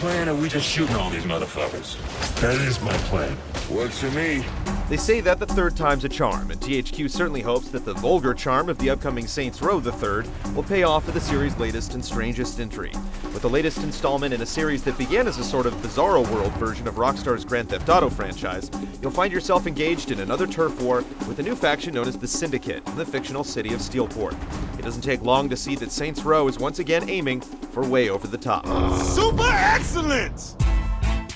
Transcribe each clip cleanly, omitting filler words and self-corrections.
plan, or we just shooting all these motherfuckers? That is my plan. Works for me. They say that the third time's a charm, and THQ certainly hopes that the vulgar charm of the upcoming Saints Row the Third will pay off for the series' latest and strangest entry. With the latest installment in a series that began as a sort of bizarro world version of Rockstar's Grand Theft Auto franchise, you'll find yourself engaged in another turf war with a new faction known as the Syndicate in the fictional city of Steelport. It doesn't take long to see that Saints Row is once again aiming for way over the top. Super excellent!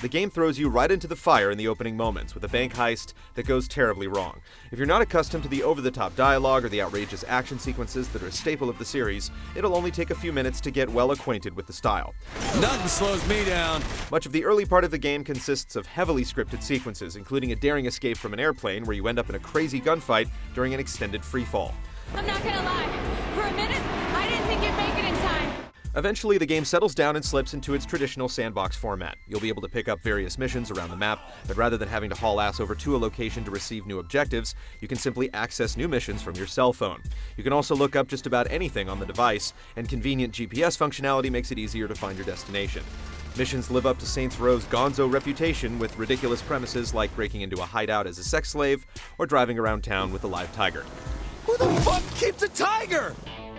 The game throws you right into the fire in the opening moments with a bank heist that goes terribly wrong. If you're not accustomed to the over-the-top dialogue or the outrageous action sequences that are a staple of the series, it'll only take a few minutes to get well acquainted with the style. Nothing slows me down. Much of the early part of the game consists of heavily scripted sequences, including a daring escape from an airplane where you end up in a crazy gunfight during an extended freefall. I'm not gonna lie. For a minute, I didn't think you'd make it in time. Eventually, the game settles down and slips into its traditional sandbox format. You'll be able to pick up various missions around the map, but rather than having to haul ass over to a location to receive new objectives, you can simply access new missions from your cell phone. You can also look up just about anything on the device, and convenient GPS functionality makes it easier to find your destination. Missions live up to Saints Row's gonzo reputation with ridiculous premises like breaking into a hideout as a sex slave or driving around town with a live tiger. Who the fuck keeps a tiger?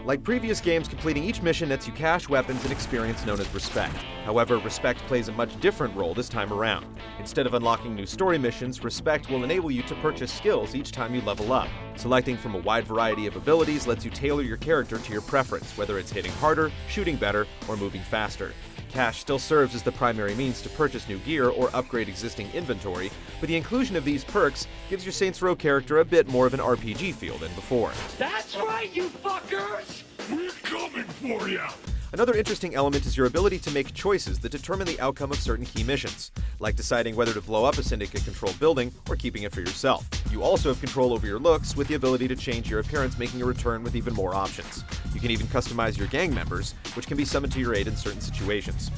Like previous games, completing each mission nets you cash, weapons, and experience known as Respect. However, Respect plays a much different role this time around. Instead of unlocking new story missions, Respect will enable you to purchase skills each time you level up. Selecting from a wide variety of abilities lets you tailor your character to your preference, whether it's hitting harder, shooting better, or moving faster. Cash still serves as the primary means to purchase new gear or upgrade existing inventory, but the inclusion of these perks gives your Saints Row character a bit more of an RPG feel than before. That's right, you fuckers! We're coming for ya! Another interesting element is your ability to make choices that determine the outcome of certain key missions, like deciding whether to blow up a Syndicate-controlled building or keeping it for yourself. You also have control over your looks, with the ability to change your appearance, making a return with even more options. You can even customize your gang members, which can be summoned to your aid in certain situations.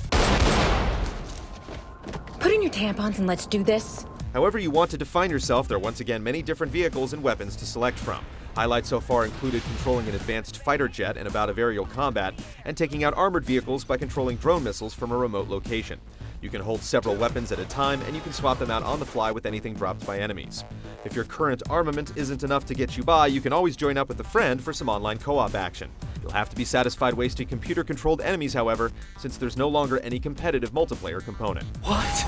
Put in your tampons and let's do this. However you want to define yourself, there are once again many different vehicles and weapons to select from. Highlights so far included controlling an advanced fighter jet in a bout of aerial combat, and taking out armored vehicles by controlling drone missiles from a remote location. You can hold several weapons at a time, and you can swap them out on the fly with anything dropped by enemies. If your current armament isn't enough to get you by, you can always join up with a friend for some online co-op action. You'll have to be satisfied wasting computer-controlled enemies, however, since there's no longer any competitive multiplayer component. What?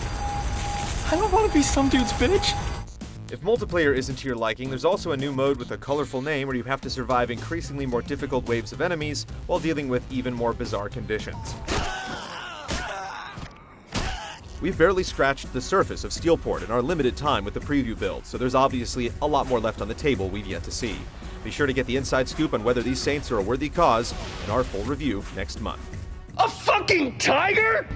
I don't want to be some dude's bitch. If multiplayer isn't to your liking, there's also a new mode with a colorful name where you have to survive increasingly more difficult waves of enemies while dealing with even more bizarre conditions. We've barely scratched the surface of Steelport in our limited time with the preview build, so there's obviously a lot more left on the table we've yet to see. Be sure to get the inside scoop on whether these Saints are a worthy cause in our full review next month. A fucking tiger?!